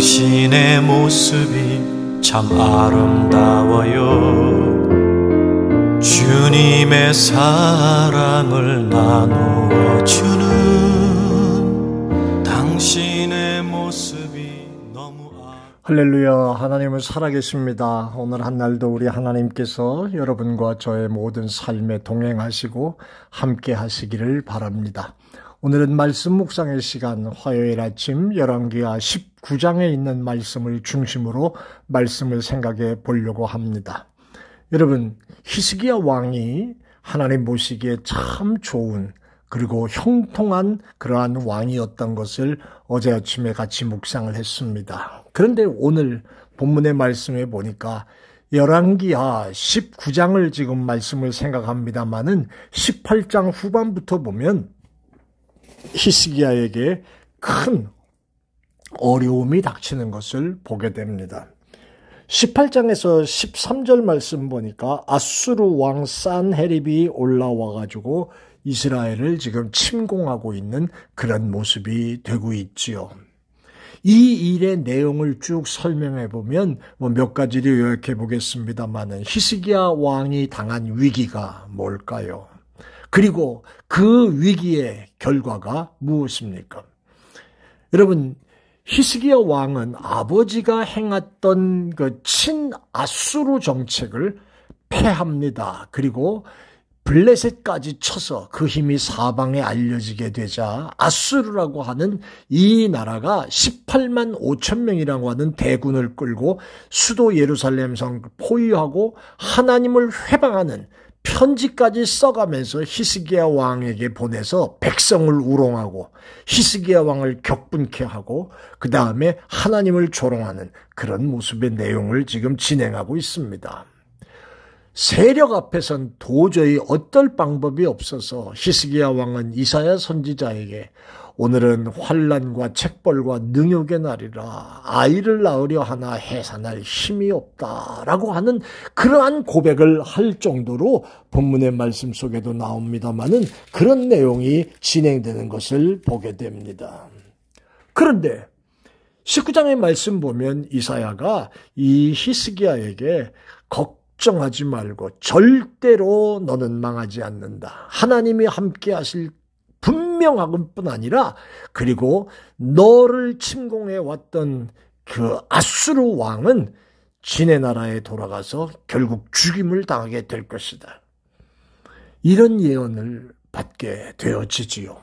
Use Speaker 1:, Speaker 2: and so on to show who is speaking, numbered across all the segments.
Speaker 1: 당신의 모습이 참 아름다워요. 주님의 사랑을 나누어 주는 당신의 모습이 너무
Speaker 2: 할렐루야. 하나님은 살아계십니다. 오늘 한날도 우리 하나님께서 여러분과 저의 모든 삶에 동행하시고 함께 하시기를 바랍니다. 오늘은 말씀 묵상의 시간, 화요일 아침 열왕기하 19장에 있는 말씀을 중심으로 말씀을 생각해 보려고 합니다. 여러분, 히스기야 왕이 하나님 보시기에 참 좋은 그리고 형통한 그러한 왕이었던 것을 어제 아침에 같이 묵상을 했습니다. 그런데 오늘 본문의 말씀에 보니까 열왕기하 19장을 지금 말씀을 생각합니다마는 18장 후반부터 보면 히스기야에게 큰 어려움이 닥치는 것을 보게 됩니다. 18장에서 13절 말씀 보니까 아수르 왕 산헤립이 올라와가지고 이스라엘을 지금 침공하고 있는 그런 모습이 되고 있지요. 이 일의 내용을 쭉 설명해 보면 몇 가지를 요약해 보겠습니다만은 히스기야 왕이 당한 위기가 뭘까요? 그리고 그 위기의 결과가 무엇입니까? 여러분, 히스기야 왕은 아버지가 행했던 그 친아수르 정책을 폐합니다. 그리고 블레셋까지 쳐서 그 힘이 사방에 알려지게 되자 아수르라고 하는 이 나라가 18만 5천 명이라고 하는 대군을 끌고 수도 예루살렘 성 포위하고 하나님을 회방하는 편지까지 써가면서 히스기야 왕에게 보내서 백성을 우롱하고 히스기야 왕을 격분케 하고 그 다음에 하나님을 조롱하는 그런 모습의 내용을 지금 진행하고 있습니다. 세력 앞에선 도저히 어떨 방법이 없어서 히스기야 왕은 이사야 선지자에게 오늘은 환난과 책벌과 능욕의 날이라 아이를 낳으려 하나 해산할 힘이 없다라고 하는 그러한 고백을 할 정도로 본문의 말씀 속에도 나옵니다마는 그런 내용이 진행되는 것을 보게 됩니다. 그런데 19장의 말씀 보면 이사야가 이 히스기야에게 걱정하지 말고 절대로 너는 망하지 않는다. 하나님이 함께 하실 분명한 뿐 아니라 그리고 너를 침공해 왔던 그 아수르 왕은 지네 나라에 돌아가서 결국 죽임을 당하게 될 것이다. 이런 예언을 받게 되어지지요.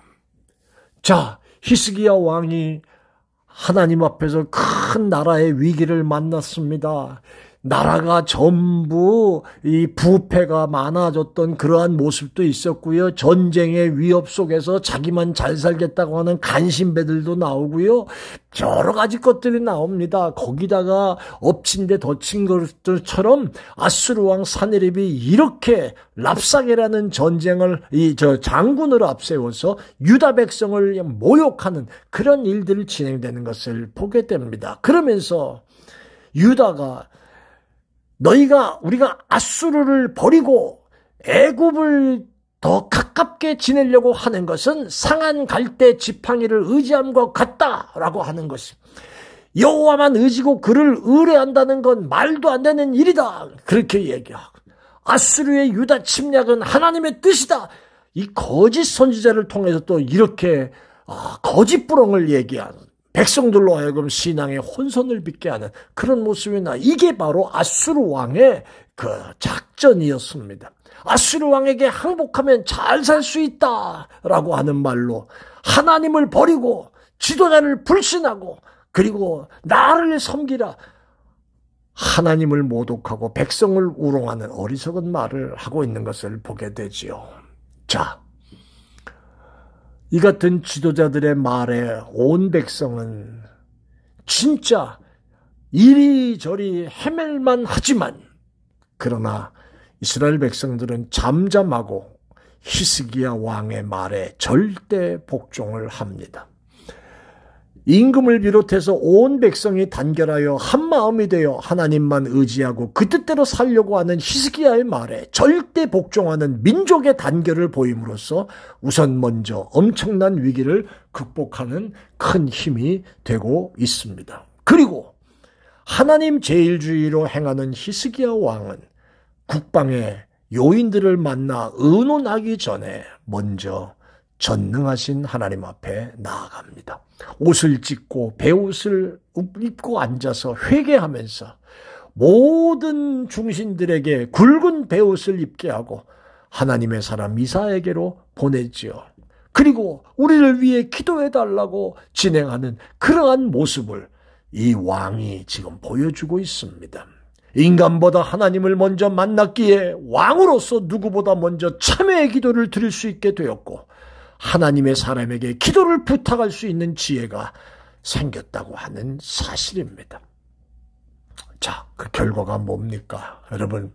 Speaker 2: 자, 히스기야 왕이 하나님 앞에서 큰 나라의 위기를 만났습니다. 나라가 전부 이 부패가 많아졌던 그러한 모습도 있었고요. 전쟁의 위협 속에서 자기만 잘 살겠다고 하는 간신배들도 나오고요. 여러 가지 것들이 나옵니다. 거기다가 엎친 데 덧친 것들처럼 아수르 왕 산헤립이 이렇게 랍사게라는 전쟁을 장군으로 앞세워서 유다 백성을 모욕하는 그런 일들이 진행되는 것을 보게 됩니다. 그러면서 유다가 우리가 아수르를 버리고 애굽을 더 가깝게 지내려고 하는 것은 상한 갈대 지팡이를 의지함과 같다라고 하는 것이 여호와만 의지고 그를 의뢰한다는 건 말도 안 되는 일이다. 그렇게 얘기하고 아수르의 유다 침략은 하나님의 뜻이다. 이 거짓 선지자를 통해서 또 이렇게 거짓부렁을 얘기하는 백성들로 하여금 신앙의 혼선을 빚게 하는 그런 모습이나 이게 바로 아수르 왕의 그 작전이었습니다. 아수르 왕에게 항복하면 잘 살 수 있다라고 하는 말로 하나님을 버리고 지도자를 불신하고 그리고 나를 섬기라 하나님을 모독하고 백성을 우롱하는 어리석은 말을 하고 있는 것을 보게 되지요. 자, 이 같은 지도자들의 말에 온 백성은 진짜 이리저리 헤맬만 하지만 그러나 이스라엘 백성들은 잠잠하고 히스기야 왕의 말에 절대 복종을 합니다. 임금을 비롯해서 온 백성이 단결하여 한마음이 되어 하나님만 의지하고 그 뜻대로 살려고 하는 히스기야의 말에 절대 복종하는 민족의 단결을 보임으로써 우선 먼저 엄청난 위기를 극복하는 큰 힘이 되고 있습니다. 그리고 하나님 제일주의로 행하는 히스기야 왕은 국방의 요인들을 만나 의논하기 전에 먼저 전능하신 하나님 앞에 나아갑니다. 옷을 찢고 베옷을 입고 앉아서 회개하면서 모든 중신들에게 굵은 베옷을 입게 하고 하나님의 사람 미사에게로 보내지요. 그리고 우리를 위해 기도해달라고 진행하는 그러한 모습을 이 왕이 지금 보여주고 있습니다. 인간보다 하나님을 먼저 만났기에 왕으로서 누구보다 먼저 참회의 기도를 드릴 수 있게 되었고 하나님의 사람에게 기도를 부탁할 수 있는 지혜가 생겼다고 하는 사실입니다. 자, 그 결과가 뭡니까? 여러분,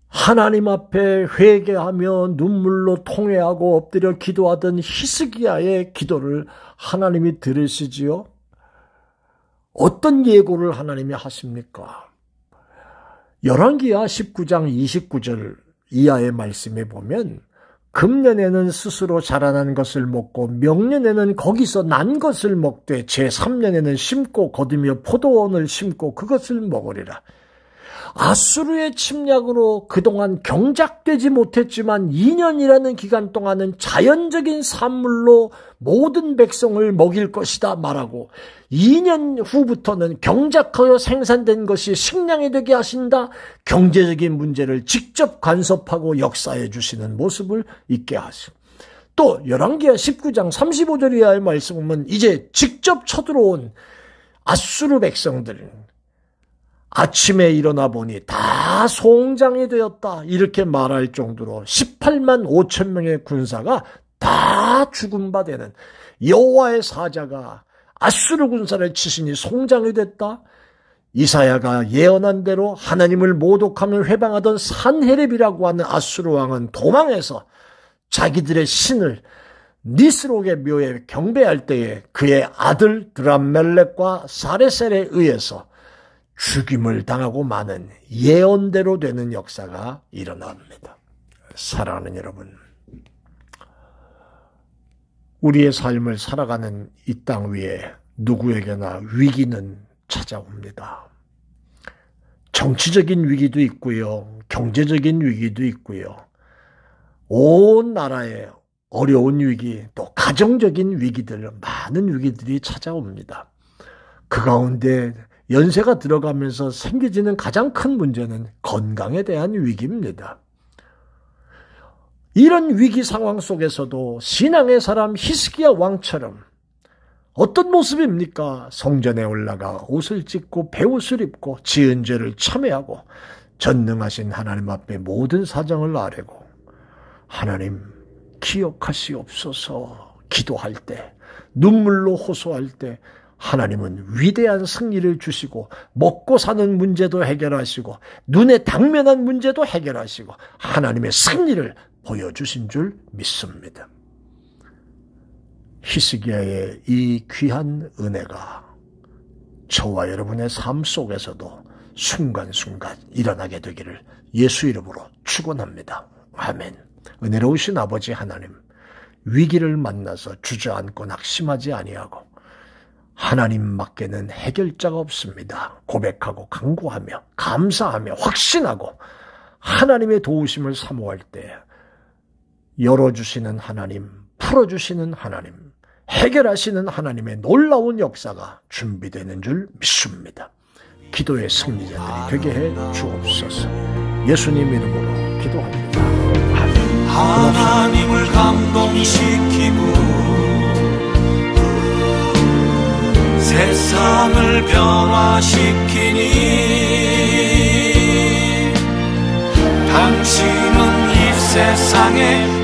Speaker 2: 하나님 앞에 회개하며 눈물로 통회하고 엎드려 기도하던 히스기야의 기도를 하나님이 들으시지요? 어떤 예고를 하나님이 하십니까? 열왕기하 19장 29절 이하의 말씀에 보면 금년에는 스스로 자라난 것을 먹고 명년에는 거기서 난 것을 먹되 제3년에는 심고 거두며 포도원을 심고 그것을 먹으리라. 아수르의 침략으로 그동안 경작되지 못했지만 2년이라는 기간 동안은 자연적인 산물로 모든 백성을 먹일 것이다 말하고 2년 후부터는 경작하여 생산된 것이 식량이 되게 하신다. 경제적인 문제를 직접 간섭하고 역사해 주시는 모습을 있게 하시고 또 열왕기하 19장 35절 이하의 말씀은 이제 직접 쳐들어온 아수르 백성들 아침에 일어나 보니 다 송장이 되었다 이렇게 말할 정도로 18만 5천 명의 군사가 다 죽은 바 되는 여호와의 사자가 아수르 군사를 치시니 송장이 됐다. 이사야가 예언한 대로 하나님을 모독하며 회방하던 산헤렙이라고 하는 아수르 왕은 도망해서 자기들의 신을 니스록의 묘에 경배할 때에 그의 아들 드람멜렉과 사레셀에 의해서 죽임을 당하고 마는 예언대로 되는 역사가 일어납니다. 사랑하는 여러분, 우리의 삶을 살아가는 이 땅 위에 누구에게나 위기는 찾아옵니다. 정치적인 위기도 있고요. 경제적인 위기도 있고요. 온 나라에 어려운 위기, 또 가정적인 위기들, 많은 위기들이 찾아옵니다. 그 가운데 연세가 들어가면서 생겨지는 가장 큰 문제는 건강에 대한 위기입니다. 이런 위기 상황 속에서도 신앙의 사람 히스기야 왕처럼 어떤 모습입니까? 성전에 올라가 옷을 찢고 베옷을 입고 지은 죄를 참회하고 전능하신 하나님 앞에 모든 사정을 아뢰고 하나님 기억하시옵소서 기도할 때 눈물로 호소할 때 하나님은 위대한 승리를 주시고 먹고 사는 문제도 해결하시고 눈에 당면한 문제도 해결하시고 하나님의 승리를 보여주신 줄 믿습니다. 히스기야의 이 귀한 은혜가 저와 여러분의 삶 속에서도 순간순간 일어나게 되기를 예수 이름으로 축원합니다. 아멘. 은혜로우신 아버지 하나님, 위기를 만나서 주저앉고 낙심하지 아니하고 하나님밖에는 해결자가 없습니다. 고백하고 간구하며 감사하며 확신하고 하나님의 도우심을 사모할 때 열어주시는 하나님, 풀어주시는 하나님, 해결하시는 하나님의 놀라운 역사가 준비되는 줄 믿습니다. 기도의 승리자들이 되게 해 주옵소서. 예수님 이름으로 기도합니다. 아멘.
Speaker 1: 하나님을 감동시키고 세상을 변화시키니 당신은 이 세상에